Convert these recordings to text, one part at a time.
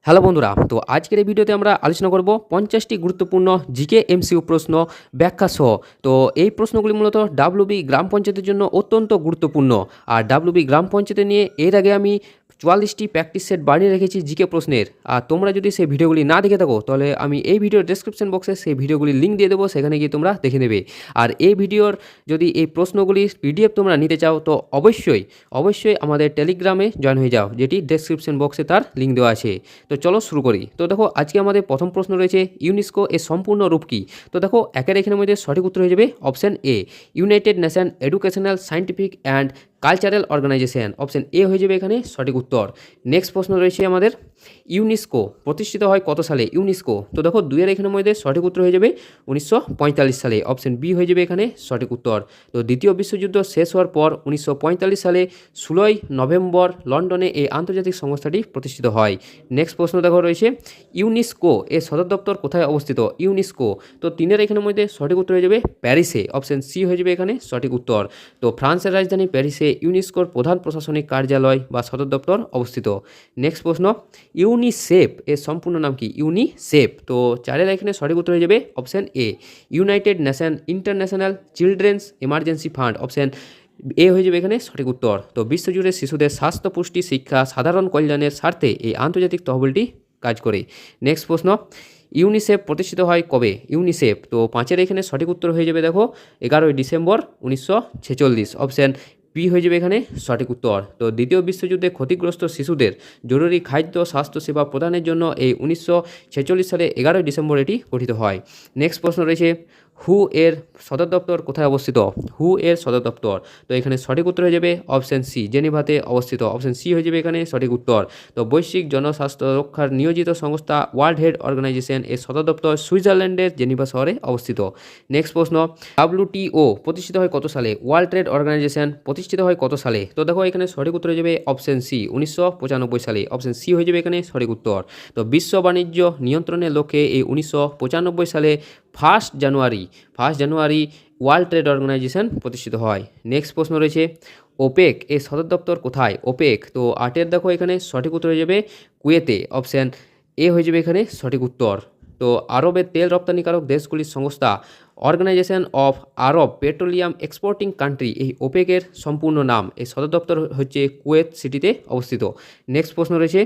Hello বন্ধুরা, তো আজকের এই ভিডিওতে আমরা আলোচনা করব 50টি গুরুত্বপূর্ণ জিকে এমসিকিউ প্রশ্ন ব্যাখ্যা সহ। তো এই প্রশ্নগুলি মূলত ডাব্লিউবি গ্রাম পঞ্চায়েতের জন্য অত্যন্ত গুরুত্বপূর্ণ। আর ডাব্লিউবি গ্রাম পঞ্চায়েতে নিয়ে এর আগে আমি 44টি প্র্যাকটিস সেট বানিয়ে রেখেছি জিকে প্রশ্নের। আর তোমরা যদি সেই ভিডিওগুলি না দেখে থাকো তাহলে আমি এই ভিডিওর ডেসক্রিপশন বক্সে সেই ভিডিওগুলির লিঙ্ক দিয়ে দেবো, সেখানে গিয়ে তোমরা দেখে নেবে। আর এই ভিডিওর যদি এই প্রশ্নগুলির পিডিএফ তোমরা নিতে চাও তো অবশ্যই আমাদের টেলিগ্রামে জয়েন হয়ে যাও, যেটি ডেসক্রিপশন বক্সে তার লিঙ্ক দেওয়া আছে। তো চলো শুরু করি। তো দেখো, আজকে আমাদের প্রথম প্রশ্ন রয়েছে ইউনেস্কো এর সম্পূর্ণ রূপ কী। তো দেখো, একের এখানের মধ্যে সঠিক উত্তর হয়ে যাবে option A, United Nation Educational Scientific and Cultural Organisation. Option A হয়ে যাবে এখানে সঠিক উত্তর। নেক্সট প্রশ্ন রয়েছে আমাদের, ইউনেস্কো প্রতিষ্ঠিত হয় কত সালে? ইউনেস্কো, তো দেখো দুইয়ের এখানের মধ্যে সঠিক উত্তর হয়ে যাবে 1945 সালে। অপশন বি হয়ে যাবে এখানে সঠিক উত্তর। তো দ্বিতীয় বিশ্বযুদ্ধ শেষ হওয়ার পর 1945 সালে 16ই নভেম্বর লন্ডনে এই আন্তর্জাতিক সংস্থাটি প্রতিষ্ঠিত হয়। নেক্সট প্রশ্ন দেখো রয়েছে, ইউনেস্কো এর সদর দপ্তর কোথায় অবস্থিত? ইউনেস্কো, তো তিনের এখানের মধ্যে সঠিক উত্তর হয়ে যাবে প্যারিসে। অপশন সি হয়ে যাবে এখানে সঠিক উত্তর। তো ফ্রান্সের রাজধানী প্যারিসে ইউনেস্কোর প্রধান প্রশাসনিক কার্যালয় বা সদর দপ্তর অবস্থিত। নেক্সট প্রশ্ন, ইউনিসেফ এর সম্পূর্ণ নাম কি? ইউনিসেফ, তো চারের এখানে সঠিক উত্তর হয়ে যাবে option A, United nation international children's emergency fund. Option A হয়ে যাবে এখানে সঠিক উত্তর। তো বিশ্বজুড়ে শিশুদের স্বাস্থ্য, পুষ্টি, শিক্ষা, সাধারণ কল্যাণের স্বার্থে এই আন্তর্জাতিক তহবিলটি কাজ করে। নেক্সট প্রশ্ন, ইউনিসেফ প্রতিষ্ঠিত হয় কবে? ইউনিসেফ, তো পাঁচের এখানে সঠিক উত্তর হয়ে যাবে দেখো 11ই ডিসেম্বর 1946। অপশন বি হয়ে যাবে এখানে সঠিক উত্তর। তো দ্বিতীয় বিশ্বযুদ্ধে ক্ষতিগ্রস্ত শিশুদের জরুরি খাদ্য স্বাস্থ্যসেবা প্রদানের জন্য এই 1946 সালে 11ই ডিসেম্বর এটি গঠিত হয়। নেক্সট প্রশ্ন রয়েছে, হু এর সদর দপ্তর কোথায় অবস্থিত? হু এর সদর দপ্তর, তো এখানে সঠিক উত্তর হয়ে যাবে অপশন সি, জেনেভাতে অবস্থিত। অপশন সি হয়ে যাবে এখানে সঠিক উত্তর। তো বৈশ্বিক জনস্বাস্থ্য রক্ষার নিয়োজিত সংস্থা ওয়ার্ল্ড হেলথ অর্গানাইজেশন এর সদর দপ্তর সুইজারল্যান্ডের জেনেভা শহরে অবস্থিত। নেক্সট প্রশ্ন, ডাব্লিউটিও প্রতিষ্ঠিত হয় কত সালে? ওয়ার্ল্ড ট্রেড অর্গানাইজেশন প্রতিষ্ঠিত হয় কত সালে? তো দেখো এখানে সঠিক উত্তর হয়ে যাবে অপশন সি, 1995 সালে। অপশন সি হয়ে যাবে এখানে সঠিক উত্তর। তো বিশ্ব বাণিজ্য নিয়ন্ত্রণের লক্ষ্যে এই 1995 সালে first January World Trade Organisation প্রতিষ্ঠিত হয়। নেক্সট প্রশ্ন রয়েছে, ওপেক এর সদর দপ্তর কোথায়? ওপেক, তো আটের দেখো এখানে সঠিক উত্তর হয়ে যাবে কুয়েতে। অপশন এ হয়ে যাবে এখানে সঠিক উত্তর। তো আরবের তেল রপ্তানিকারক দেশগুলির সংস্থা organisation of Arab petroleum exporting country, এই ওপেকের সম্পূর্ণ নাম। এই সদর দপ্তর হচ্ছে কুয়েত সিটিতে অবস্থিত। নেক্সট প্রশ্ন রয়েছে,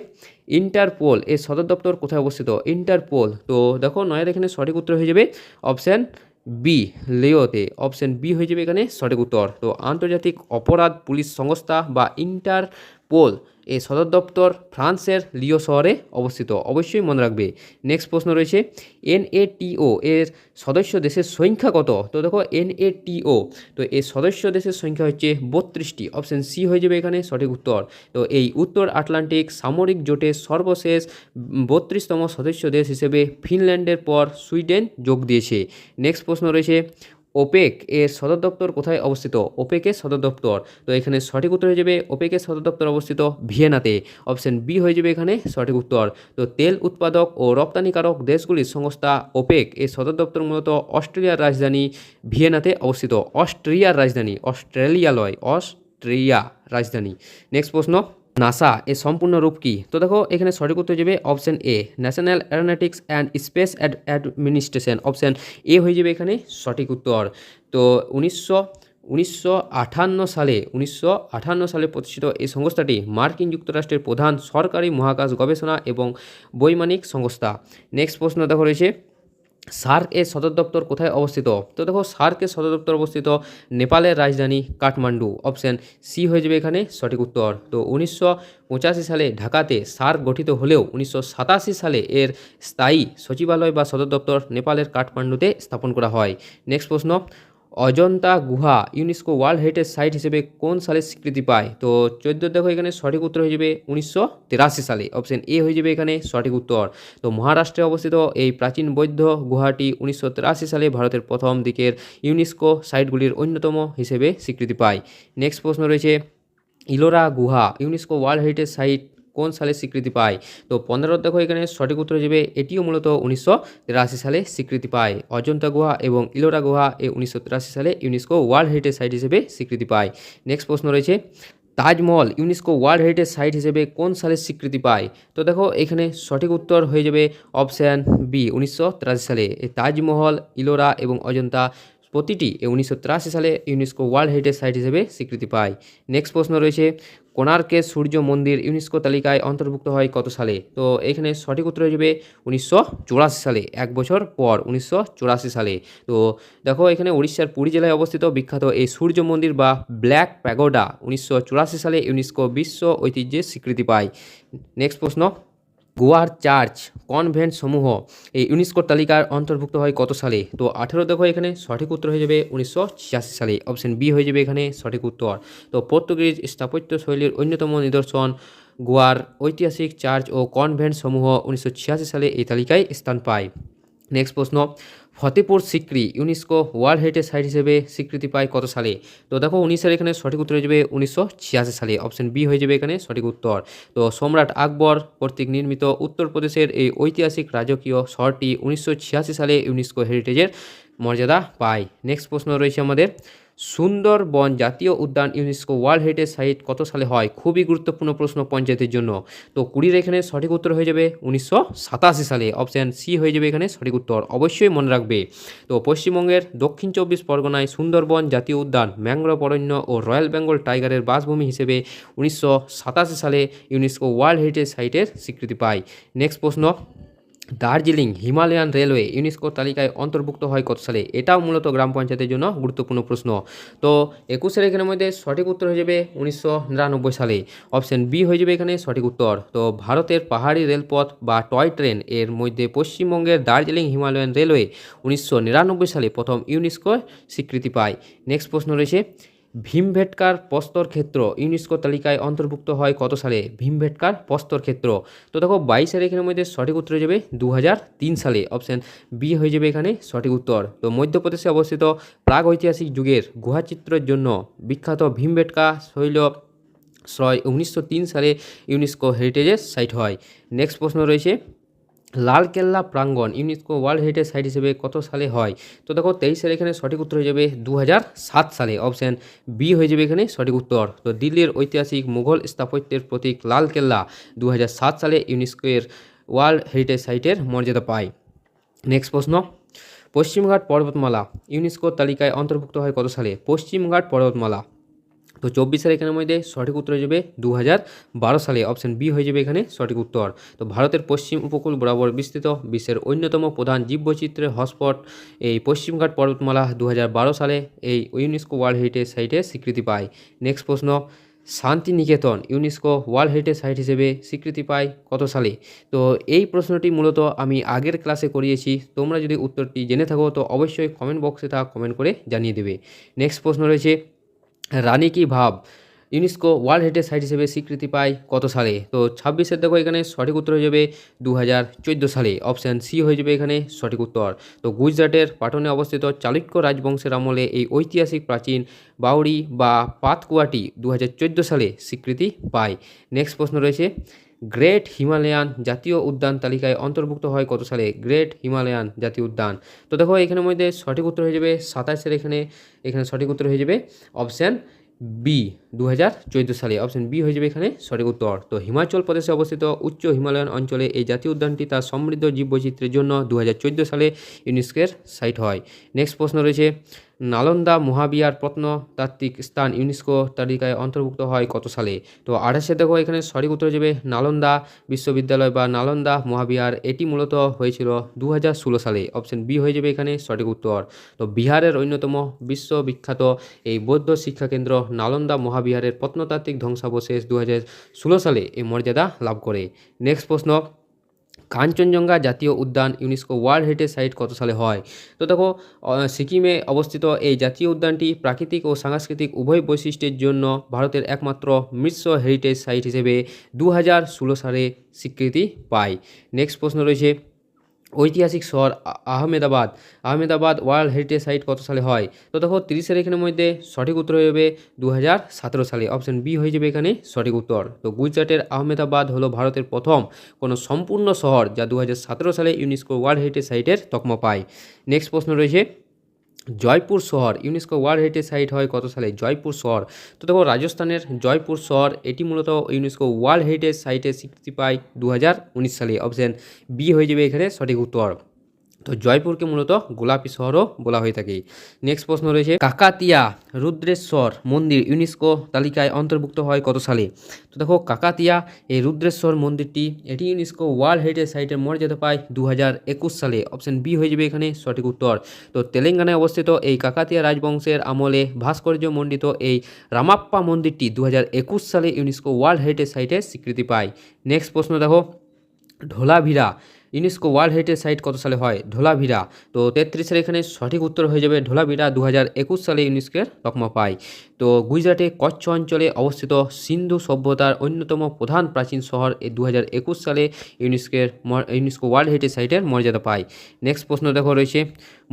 ইন্টারপোল এর সদর দপ্তর কোথায় অবস্থিত? ইন্টারপোল, তো দেখো নয়ের এখানে সঠিক উত্তর হয়ে যাবে অপশান বি, লিওতে। অপশন বি হয়ে যাবে এখানে সঠিক উত্তর। তো আন্তর্জাতিক অপরাধ পুলিশ সংস্থা বা ইন্টারপোল এই সদর দপ্তর ফ্রান্সের লিও শহরে অবস্থিত, অবশ্যই মনে রাখবে। নেক্সট প্রশ্ন রয়েছে, এনএটিও এর সদস্য দেশের সংখ্যা কত? তো দেখো এনএটিও, তো এর সদস্য দেশের সংখ্যা হচ্ছে 32টি। অপশন সি হয়ে যাবে এখানে সঠিক উত্তর। তো এই উত্তর আটলান্টিক সামরিক জোটের সর্বশেষ 32তম সদস্য দেশ হিসেবে ফিনল্যান্ডের পর সুইডেন যোগ দিয়েছে। নেক্সট প্রশ্ন রয়েছে, ওপেক এর সদর দপ্তর কোথায় অবস্থিত? ওপেকের সদর দপ্তর, তো এখানে সঠিক উত্তর হয়ে যাবে ওপেকের সদর দপ্তর অবস্থিত ভিয়েনাতে। অপশন বি হয়ে যাবে এখানে সঠিক উত্তর। তো তেল উৎপাদক ও রপ্তানিকারক দেশগুলির সংস্থা ওপেক এর সদর দপ্তর মূলত অস্ট্রেলিয়ার রাজধানী ভিয়েনাতে অবস্থিত। অস্ট্রিয়ার রাজধানী, অস্ট্রেলিয়া লয়, অস্ট্রিয়া রাজধানী। নেক্সট প্রশ্ন, নাসা এর সম্পূর্ণ রূপ কী? তো দেখো এখানে সঠিক উত্তর যাবে option A, national Aeronautics and space administration. Option A হয়ে যাবে এখানে সঠিক উত্তর। তো উনিশশো আঠান্ন সালে প্রতিষ্ঠিত এই সংস্থাটি মার্কিন যুক্তরাষ্ট্রের প্রধান সরকারি মহাকাশ গবেষণা এবং বৈমানিক সংস্থা। নেক্সট প্রশ্ন দেখো রয়েছে, সার্ক এর সদর দপ্তর কোথায় অবস্থিত? তো দেখো সার্কের সদর দপ্তর অবস্থিত নেপালের রাজধানী কাঠমান্ডু। অপশন সি হয়ে যাবে এখানে সঠিক উত্তর। তো 1985 সালে ঢাকাতে সার্ক গঠিত হলেও 1987 সালে এর স্থায়ী সচিবালয় বা সদর দপ্তর নেপালের কাঠমান্ডুতে স্থাপন করা হয়। নেক্সট প্রশ্ন, অজন্তা গুহা ইউনেস্কো ওয়ার্ল্ড হেরিটেজ সাইট হিসেবে কোন সালে স্বীকৃতি পায়? তো 14 দেখো এখানে সঠিক উত্তর হয়ে যাবে 1983 সালে। অপশন এ হয়ে যাবে এখানে সঠিক উত্তর। তো মহারাষ্ট্রে অবস্থিত এই প্রাচীন বৌদ্ধ গুহাটি 1983 সালে ভারতের প্রথম দিকের ইউনেস্কো সাইটগুলির অন্যতম হিসেবে স্বীকৃতি পায়। নেক্সট প্রশ্ন রয়েছে, ইলোরা গুহা ইউনেস্কো ওয়ার্ল্ড হেরিটেজ সাইট কোন সালে স্বীকৃতি পায়? তো 15 দেখো এখানে সঠিক উত্তর হয়ে যাবে এটিও মূলত 1983 সালে স্বীকৃতি পায়। অজন্তা গুহা এবং ইলোরা গুহা এই 1983 সালে ইউনেস্কো ওয়ার্ল্ড হেরিটেজ সাইট হিসেবে স্বীকৃতি পায়। নেক্সট প্রশ্ন রয়েছে, Taj Mahal UNESCO World Heritage Site হিসেবে কোন সালে স্বীকৃতি পায়? তো দেখো এখানে সঠিক উত্তর হয়ে যাবে অপশান বি 1983 সালে। এই তাজমহল, ইলোরা এবং অজন্তা প্রতিটি 1983 সালে ইউনেস্কো ওয়ার্ল্ড হেরিটেজ সাইট হিসেবে স্বীকৃতি পায়। নেক্সট প্রশ্ন রয়েছে, কোণার্কের সূর্য মন্দির ইউনেস্কো তালিকায় অন্তর্ভুক্ত হয় কত সালে? তো এখানে সঠিক উত্তর হয়ে যাবে 1984 সালে, এক বছর পর 1984 সালে। তো দেখো এখানে উড়িষ্যার পুরী জেলায় অবস্থিত বিখ্যাত এই সূর্য মন্দির বা ব্ল্যাক প্যাগোডা 1984 সালে ইউনেস্কো বিশ্ব ঐতিহ্যের স্বীকৃতি পায়। নেক্সট প্রশ্ন, গোয়ার চার্চ কনভেন্ট সমূহ এই ইউনেস্কোর তালিকার অন্তর্ভুক্ত হয় কত সালে? তো 18 দেখো এখানে সঠিক উত্তর হয়ে যাবে 1986 সালে, অপশন বি হয়ে যাবে এখানে সঠিক উত্তর। তো পর্তুগিজ স্থাপত্য শৈলীর অন্যতম নিদর্শন গোয়ার ঐতিহাসিক চার্চ ও কনভেন্ট সমূহ 1986 সালে এই তালিকায় স্থান পায়। নেক্সট প্রশ্ন, Fatehpur Sikri UNESCO World Heritage Site হিসেবে স্বীকৃতি পায় কত সালে? তো দেখো 19 সালে এখানে সঠিক উত্তর হয়ে যাবে 1986 সালে, অপশন বি হয়ে যাবে এখানে সঠিক উত্তর। তো সম্রাট আকবর কর্তৃক নির্মিত উত্তরপ্রদেশের এই ঐতিহাসিক রাজকীয় শহরটি 1986 সালে ইউনেস্কো হেরিটেজের মর্যাদা পায়। নেক্সট প্রশ্ন রয়েছে আমাদের, সুন্দরবন জাতীয় উদ্যান ইউনেস্কো ওয়ার্ল্ড হেরিটেজ সাইট কত সালে হয়? খুবই গুরুত্বপূর্ণ প্রশ্ন পঞ্চায়েতের জন্য। তো 20 এখানে সঠিক উত্তর হয়ে যাবে 1987 সালে, অপশান সি হয়ে যাবে এখানে সঠিক উত্তর, অবশ্যই মনে রাখবে। তো পশ্চিমবঙ্গের দক্ষিণ 24 পরগনায় সুন্দরবন জাতীয় উদ্যান ম্যানগ্রোভ অরণ্য ও রয়্যাল বেঙ্গল টাইগারের বাসভূমি হিসেবে 1987 সালে ইউনেস্কো ওয়ার্ল্ড হেরিটেজ সাইটের স্বীকৃতি পায়। নেক্সট প্রশ্ন, দার্জিলিং হিমালয়ান রেলওয়ে ইউনেস্কোর তালিকায় অন্তর্ভুক্ত হয় কত সালে? এটাও মূলত গ্রাম পঞ্চায়েতের জন্য গুরুত্বপূর্ণ প্রশ্ন। তো 21 এখানের মধ্যে সঠিক উত্তর হয়ে যাবে 1999 সালে, অপশন বি হয়ে যাবে এখানে সঠিক উত্তর। তো ভারতের পাহাড়ি রেলপথ বা টয় ট্রেন এর মধ্যে পশ্চিমবঙ্গের দার্জিলিং হিমালয়ান রেলওয়ে 1999 সালে প্রথম ইউনেস্কোর স্বীকৃতি পায়। নেক্সট প্রশ্ন রয়েছে, ভীমবেটকার প্রস্তর ক্ষেত্র ইউনেস্কো তালিকায় অন্তর্ভুক্ত হয় কত সালে? ভীমবেটকার প্রস্তর ক্ষেত্র, তো দেখো 22 এখানের মধ্যে সঠিক উত্তর হয়ে যাবে 2003 সালে, অপশন বি হয়ে যাবে এখানে সঠিক উত্তর। তো মধ্যপ্রদেশে অবস্থিত প্রাগ ঐতিহাসিক যুগের গুহাচিত্রের জন্য বিখ্যাত ভীমবেটকা শৈলশ্রয় 1903 সালে ইউনেস্কো হেরিটেজের সাইট হয়। নেক্সট প্রশ্ন রয়েছে, লালকেল্লা প্রাঙ্গণ ইউনেস্কো ওয়ার্ল্ড হেরিটেজ সাইট হিসেবে কত সালে হয়? তো দেখো 23 সালে এখানে সঠিক উত্তর হয়ে যাবে 2007 সালে, অপশান বি হয়ে যাবে এখানে সঠিক উত্তর। তো দিল্লির ঐতিহাসিক মুঘল স্থাপত্যের প্রতীক লালকেল্লা 2007 সালে ইউনেস্কোর ওয়ার্ল্ড হেরিটেজ সাইটের মর্যাদা পায়। নেক্সট প্রশ্ন, পশ্চিমঘাট পর্বতমালা ইউনেস্কোর তালিকায় অন্তর্ভুক্ত হয় কত সালে? পশ্চিমঘাট পর্বতমালা, তো 24 সালে এখানের মধ্যে সঠিক উত্তর হয়ে যাবে 2012 সালে, অপশন বি হয়ে যাবে এখানে সঠিক উত্তর। তো ভারতের পশ্চিম উপকূল বরাবর বিস্তৃত বিশ্বের অন্যতম প্রধান জীববৈচিত্র্যের হটস্পট এই পশ্চিমঘাট পর্বতমালা 2012 সালে এই ইউনেস্কো ওয়ার্ল্ড হেরিটেজ সাইটে স্বীকৃতি পায়। নেক্সট প্রশ্ন, Santiniketan UNESCO World Heritage Site হিসেবে স্বীকৃতি পায় কত সালে? তো এই প্রশ্নটি মূলত আমি আগের ক্লাসে করিয়েছি, তোমরা যদি উত্তরটি জেনে থাকো তো অবশ্যই কমেন্ট বক্সে তা কমেন্ট করে জানিয়ে দেবে। নেক্সট প্রশ্ন রয়েছে, রানী কি ভাব ইউনেস্কো ওয়ার্ল্ড হেরিটেজ সাইট হিসেবে স্বীকৃতি পায় কত সালে? তো 26 দেখো এখানে সঠিক উত্তর হয়ে যাবে 2014 সালে, অপশান সি হয়ে যাবে এখানে সঠিক উত্তর। তো গুজরাটের পাটনে অবস্থিত চালুক্য রাজবংশের আমলে এই ঐতিহাসিক প্রাচীন বাউরি বা পাতকুয়াটি 2014 সালে স্বীকৃতি পায়। নেক্সট প্রশ্ন রয়েছে, গ্রেট হিমালয়ান জাতীয় উদ্যান তালিকায় অন্তর্ভুক্ত হয় কত সালে? গ্রেট হিমালয়ান জাতীয় উদ্যান, তো দেখো এখানের মধ্যে সঠিক উত্তর হয়ে যাবে 27 এখানে সঠিক উত্তর হয়ে যাবে অপশান বি 2014 সালে, অপশন বি হয়ে যাবে এখানে সঠিক উত্তর। তো হিমাচল প্রদেশে অবস্থিত উচ্চ হিমালয়ান অঞ্চলে এই জাতীয় উদ্যানটি তার সমৃদ্ধ জীববৈচিত্র্যের জন্য 2014 সালে ইউনেস্কোর সাইট হয়। নেক্সট প্রশ্ন রয়েছে, নালন্দা মহাবিহার প্রত্নতাত্ত্বিক স্থান ইউনেস্কো তালিকায় অন্তর্ভুক্ত হয় কত সালে? তো 28 দেখো এখানে সঠিক উত্তর হয়ে যাবে নালন্দা বিশ্ববিদ্যালয় বা নালন্দা মহাবিহার, এটি মূলত হয়েছিল 2016 সালে, অপশন বি হয়ে যাবে এখানে সঠিক উত্তর। তো বিহারের অন্যতম বিশ্ববিখ্যাত এই বৌদ্ধ শিক্ষাকেন্দ্র নালন্দা মহাবিহারের প্রত্নতাত্ত্বিক ধ্বংসাবশেষ 2016 সালে এই মর্যাদা লাভ করে। নেক্সট প্রশ্ন, কাঞ্চনজঙ্ঘা জাতীয় উদ্যান ইউনেস্কো ওয়ার্ল্ড হেরিটেজ সাইট কত সালে হয়? তো দেখো সিকিমে অবস্থিত এই জাতীয় উদ্যানটি প্রাকৃতিক ও সাংস্কৃতিক উভয় বৈশিষ্ট্যের জন্য ভারতের একমাত্র মিশ্র হেরিটেজ সাইট হিসেবে 2016 সালে স্বীকৃতি পায়। নেক্সট প্রশ্ন রয়েছে, ঐতিহাসিক শহর আহমেদাবাদ ওয়ার্ল্ড হেরিটেজ সাইট কত সালে হয়? তো দেখো 30 এখানের মধ্যে সঠিক উত্তর হয়ে যাবে 2017 সালে, অপশন বি হয়ে যাবে এখানে সঠিক উত্তর। তো গুজরাটের আহমেদাবাদ হলো ভারতের প্রথম কোনো সম্পূর্ণ শহর যা 2017 সালে ইউনেস্কো ওয়ার্ল্ড হেরিটেজ সাইটের তকমা পায়। নেক্সট প্রশ্ন রয়েছে, জয়পুর শহর ইউনেস্কো ওয়ার্ল্ড হেরিটেজ সাইট হয় কত সালে? জয়পুর শহর। তো দেখো রাজস্থানের জয়পুর শহর এটি মূলত ইউনেস্কো ওয়ার্ল্ড হেরিটেজ সাইটে স্বীকৃতি পায় 2019 সালে। অপশান বি হয়ে যাবে এখানে সঠিক উত্তর। তো জয়পুরকে মূলত গোলাপি শহরও বলা হয়ে থাকে। নেক্সট প্রশ্ন রয়েছে, কাকাতিয়া রুদ্রেশ্বর মন্দির ইউনেস্কো তালিকায় অন্তর্ভুক্ত হয় কত সালে? তো দেখো কাকাতিয়া এই রুদ্রেশ্বর মন্দিরটি এটি ইউনেস্কো ওয়ার্ল্ড হেরিটেজ সাইটের মর্যাদা পায় 2021 সালে। অপশান বি হয়ে যাবে এখানে সঠিক উত্তর। তো তেলেঙ্গানায় অবস্থিত এই কাকাতিয়া রাজবংশের আমলে ভাস্কর্য মণ্ডিত এই রামাপ্পা মন্দিরটি 2021 সালে ইউনেস্কো ওয়ার্ল্ড হেরিটেজ সাইটে স্বীকৃতি পায়। নেক্সট প্রশ্ন দেখো, ঢোলাভিরা ইউনেস্কো ওয়ার্ল্ড হেরিটেজ সাইট কত সালে হয়? ঢোলাভিরা। তো 33 সালে এখানে সঠিক উত্তর হয়ে যাবে ঢোলাভিরা 2021 সালে ইউনেস্কোর তকমা পায়। তো গুজরাটে কচ্ছ অঞ্চলে অবস্থিত সিন্ধু সভ্যতার অন্যতম প্রধান প্রাচীন শহর এই 2021 সালে ইউনেস্কো ওয়ার্ল্ড হেরিটেজ সাইটের মর্যাদা পায়। নেক্সট প্রশ্ন দেখো রয়েছে,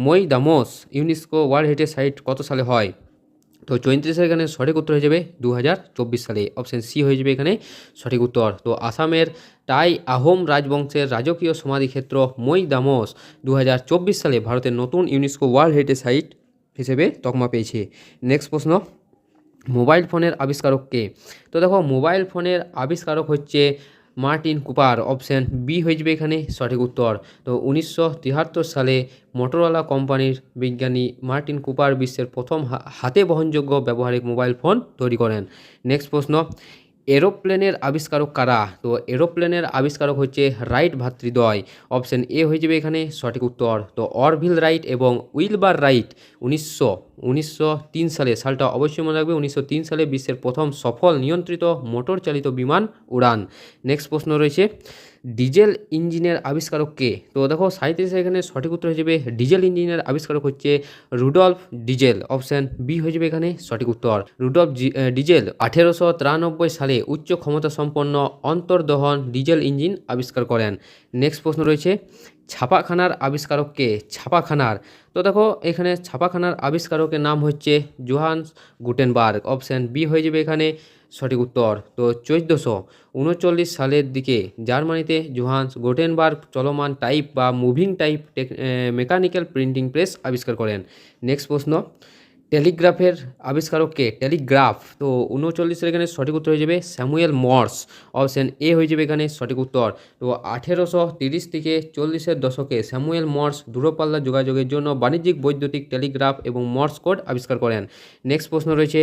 মই দামোস ইউনেস্কো ওয়ার্ল্ড হেরিটেজ সাইট কত সালে হয়? তো 34 সালে এখানে সঠিক উত্তর হয়ে যাবে 2024 সালে। অপশান সি হয়ে যাবে এখানে সঠিক উত্তর। তো আসামের টাই আহোম রাজবংশের রাজকীয় সমাধিক্ষেত্র মই দামোস 2024 সালে ভারতের নতুন ইউনেস্কো ওয়ার্ল্ড হেরিটেজ সাইট হিসেবে তকমা পেয়েছে। নেক্সট প্রশ্ন, মোবাইল ফোনের আবিষ্কারক কে? তো দেখো মোবাইল ফোনের আবিষ্কারক হচ্ছে মার্টিন কুপার। অপশান বি হয়ে যাবে এখানে সঠিক উত্তর। তো 1973 সালে মোটরোলা কোম্পানির বিজ্ঞানী মার্টিন কুপার বিশ্বের প্রথম হাতে বহনযোগ্য ব্যবহারিক মোবাইল ফোন তৈরি করেন। নেক্সট প্রশ্ন, এরোপ্লেনের আবিষ্কারক কারা? তো এরোপ্লেনের আবিষ্কারক হচ্ছে রাইট ভ্রাতৃদ্বয়। অপশান এ হয়ে যাবে এখানে সঠিক উত্তর। তো অরভিল রাইট এবং উইলবার রাইট 1903 সালে, সালটা অবশ্যই মনে রাখবে, 1903 সালে বিশ্বের প্রথম সফল নিয়ন্ত্রিত মোটর চালিত বিমান উড়ান। নেক্সট প্রশ্ন রয়েছে, ডিজেল ইঞ্জিনের আবিষ্কারক কে? তো দেখো 37 এখানে সঠিক উত্তর হয়ে যাবে ডিজেল ইঞ্জিনের আবিষ্কারক হচ্ছে রুডলফ ডিজেল। অপশান বি হয়ে যাবে এখানে সঠিক উত্তর। রুডলফ ডিজেল 1893 সালে উচ্চ ক্ষমতা সম্পন্ন অন্তর্দহন ডিজেল ইঞ্জিন আবিষ্কার করেন। নেক্সট প্রশ্ন রয়েছে, ছাপাখানার আবিষ্কারক কে? ছাপাখানার, তো দেখো এখানে ছাপাখানার আবিষ্কারকের নাম হচ্ছে জোহান্স গুটেনবার্গ। অপশান বি হয়ে যাবে এখানে সঠিক উত্তর। তো 1439 সালের দিকে জার্মানিতে জোহান্স গুটেনবার্গ চলমান টাইপ বা moving type mechanical printing press আবিষ্কার করেন। নেক্সট প্রশ্ন, টেলিগ্রাফের আবিষ্কারক কে? টেলিগ্রাফ, তো 39 সালে এখানে সঠিক উত্তর হয়ে যাবে স্যামুয়েল মর্স। অপশান এ হয়ে যাবে এখানে সঠিক উত্তর। তো 1830 থেকে 40-এর দশকে স্যামুয়েল মর্স দূরপাল্লা যোগাযোগের জন্য বাণিজ্যিক বৈদ্যুতিক টেলিগ্রাফ এবং মর্স কোড আবিষ্কার করেন। নেক্সট প্রশ্ন রয়েছে,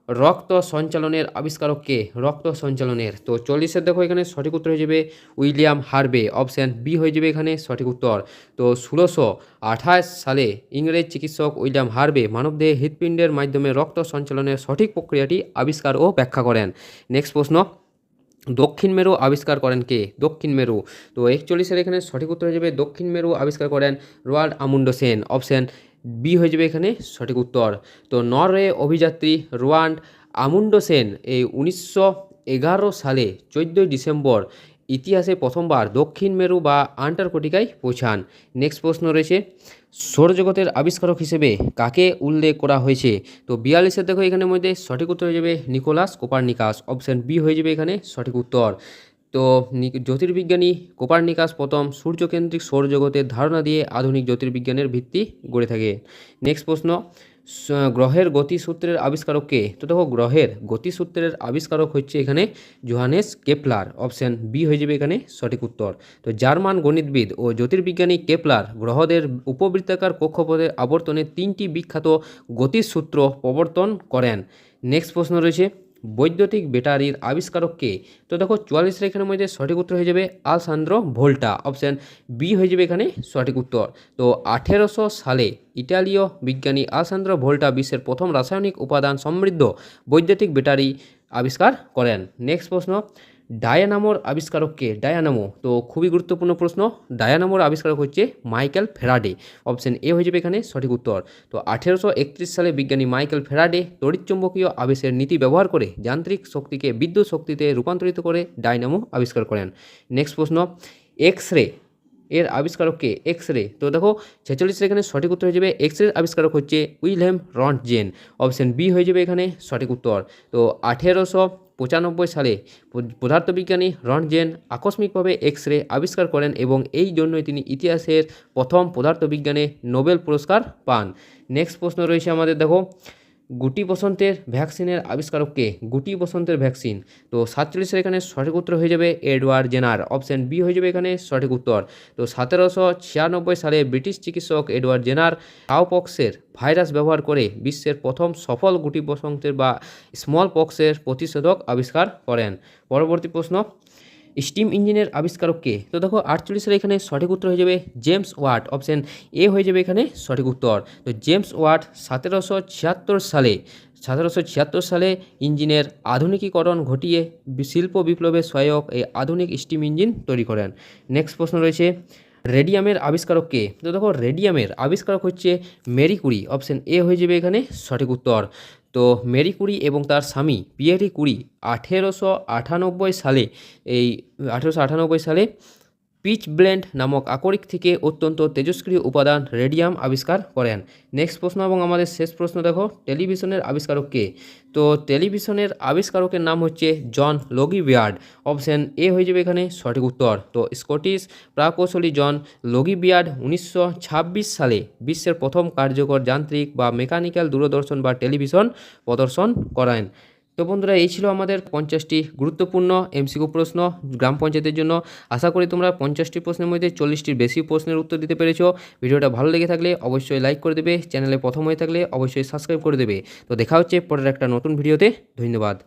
রক্ত সঞ্চালনের আবিষ্কারক কে? রক্ত সঞ্চালনের, তো 40-এর দেখো এখানে সঠিক উত্তর হয়ে যাবে উইলিয়াম হার্ভে। অপশান বি হয়ে যাবে এখানে সঠিক উত্তর। তো 1628 সালে ইংরেজ চিকিৎসক উইলিয়াম হার্ভে মানবদেহে হৃৎপিণ্ডের মাধ্যমে রক্ত সঞ্চালনের সঠিক প্রক্রিয়াটি আবিষ্কার ও ব্যাখ্যা করেন। নেক্সট প্রশ্ন, দক্ষিণ মেরু আবিষ্কার করেন কে? দক্ষিণ মেরু, তো 41-এর এখানে সঠিক উত্তর হয়ে যাবে দক্ষিণ মেরু আবিষ্কার করেন রোয়াল্ড আমুন্ডসেন। অপশান বি হয়ে যাবে এখানে সঠিক উত্তর। তো নরওয়ে অভিযাত্রী রোয়াল্ড আমুন্ডসেন এই 1911 সালে 14 ডিসেম্বর ইতিহাসে প্রথমবার দক্ষিণ মেরু বা আন্টার্কটিকায় পৌঁছান। নেক্সট প্রশ্ন রয়েছে, সৌরজগতের আবিষ্কারক হিসেবে কাকে উল্লেখ করা হয়েছে? তো 42-এর দেখো এখানের মধ্যে সঠিক উত্তর হয়ে যাবে নিকোলাস কোপারনিকাস। অপশান বি হয়ে যাবে এখানে সঠিক উত্তর। তো জ্যোতির্বিজ্ঞানী কোপারনিকাস প্রথম সূর্যকেন্দ্রিক সৌরজগতের ধারণা দিয়ে আধুনিক জ্যোতির্বিজ্ঞানের ভিত্তি গড়ে থাকে। নেক্সট প্রশ্ন, গ্রহের গতিসূত্রের আবিষ্কারক কে? তো দেখো গ্রহের গতিসূত্রের আবিষ্কারক হচ্ছে এখানে জোহানেস কেপলার। অপশান বি হয়ে যাবে এখানে সঠিক উত্তর। তো জার্মান গণিতবিদ ও জ্যোতির্বিজ্ঞানী কেপলার গ্রহদের উপবৃত্তাকার কক্ষপথের আবর্তনে 3টি বিখ্যাত গতিসূত্র প্রবর্তন করেন। নেক্সট প্রশ্ন রয়েছে, বৈদ্যুতিক ব্যাটারির আবিষ্কারক কে? তো দেখো 44 এখানের মধ্যে সঠিক উত্তর হয়ে যাবে আলসান্দ্রো ভোল্টা। অপশান বি হয়ে যাবে এখানে সঠিক উত্তর। তো 1800 সালে ইটালীয় বিজ্ঞানী আলসান্দ্রো ভোল্টা বিশ্বের প্রথম রাসায়নিক উপাদান সমৃদ্ধ বৈদ্যুতিক ব্যাটারি আবিষ্কার করেন। নেক্সট প্রশ্ন, ডায়নামোর আবিষ্কারক কে? ডায়নামো, তো খুবই গুরুত্বপূর্ণ প্রশ্ন। ডায়নামোর আবিষ্কারক হচ্ছে মাইকেল ফ্যারাডে। অপশান এ হয়ে যাবে এখানে সঠিক উত্তর। তো 1831 সালে বিজ্ঞানী মাইকেল ফ্যারাডে তড়িৎচুম্বকীয় আবেশের নীতি ব্যবহার করে যান্ত্রিক শক্তিকে বিদ্যুৎ শক্তিতে রূপান্তরিত করে ডায়নামো আবিষ্কার করেন। নেক্সট প্রশ্ন, এক্স রে এর আবিষ্কারক কে? এক্স রে, তো দেখো 46 এখানে সঠিক উত্তর হয়ে যাবে এক্স রে আবিষ্কারক হচ্ছে উইলহেম রন্টজেন। অপশান বি হয়ে যাবে এখানে সঠিক উত্তর। তো সালে পদার্থবিজ্ঞানী রন্টজেন আকস্মিকভাবে এক্স রে আবিষ্কার করেন এবং এই জন্যই তিনি ইতিহাসের প্রথম পদার্থবিজ্ঞানে নোবেল পুরস্কার পান। নেক্সট প্রশ্ন রয়েছে আমাদের, দেখো গুটি বসন্তের ভ্যাকসিনের আবিষ্কারক কে? গুটি বসন্তের ভ্যাকসিন, তো 47 এখানে সঠিক উত্তর হয়ে যাবে এডওয়ার্ড জেনার, অপশন বি হয়ে যাবে এখানে সঠিক উত্তর। তো 1796 সালে ব্রিটিশ চিকিৎসক এডওয়ার্ড জেনার কাউপক্সের ভাইরাস ব্যবহার করে বিশ্বের প্রথম সফল গুটি বসন্তের বা স্মল পক্সের প্রতিষেধক আবিষ্কার করেন। পরবর্তী প্রশ্ন, স্টিম ইঞ্জিনের আবিষ্কারক কে? তো দেখো 48 সালে এখানে সঠিক উত্তর হয়ে যাবে জেমস ওয়াট, অপশন এ হয়ে যাবে এখানে সঠিক উত্তর। তো জেমস ওয়াট 1776 সালে ইঞ্জিনের আধুনিকীকরণ ঘটিয়ে শিল্প বিপ্লবে সহায়ক এই আধুনিক স্টিম ইঞ্জিন তৈরি করেন। নেক্সট প্রশ্ন রয়েছে, রেডিয়ামের আবিষ্কারক কে? তো দেখো রেডিয়ামের আবিষ্কারক হচ্ছে মেরি কুরি, অপশন এ হয়ে যাবে এখানে সঠিক উত্তর। তো মেরি কুরি এবং তার স্বামী পিয়েরি কুরি 1898 সালে পিচ ব্লেন্ড নামক আকরিক থেকে অত্যন্ত তেজস্ক্রিয় উপাদান রেডিয়াম আবিষ্কার করেন। নেক্সট প্রশ্ন এবং আমাদের শেষ প্রশ্ন, দেখো টেলিভিশনের আবিষ্কারক কে? তো টেলিভিশনের আবিষ্কারকের নাম হচ্ছে জন লগি বিয়ার্ড, অপশন এ হয়ে যাবে এখানে সঠিক উত্তর। তো স্কটিশ প্রকৌশলী জন লগি বিয়ার্ড 1926 সালে বিশ্বের প্রথম কার্যকর যান্ত্রিক বা মেকানিক্যাল দূরদর্শন বা টেলিভিশন প্রদর্শন করেন। তো বন্ধুরা, এই ছিল আমাদের 50টি গুরুত্বপূর্ণ এমসিকিউ প্রশ্ন গ্রাম পঞ্চায়েতের জন্য। আশা করি তোমরা 50টি প্রশ্নের মধ্যে 40টির বেশি প্রশ্নের উত্তর দিতে পেরেছো। ভিডিওটা ভালো লেগে থাকলে অবশ্যই লাইক করে দেবে, চ্যানেলে প্রথম হয়ে থাকলে অবশ্যই সাবস্ক্রাইব করে দেবে। তো দেখা হচ্ছে পরের একটা নতুন ভিডিওতে। ধন্যবাদ।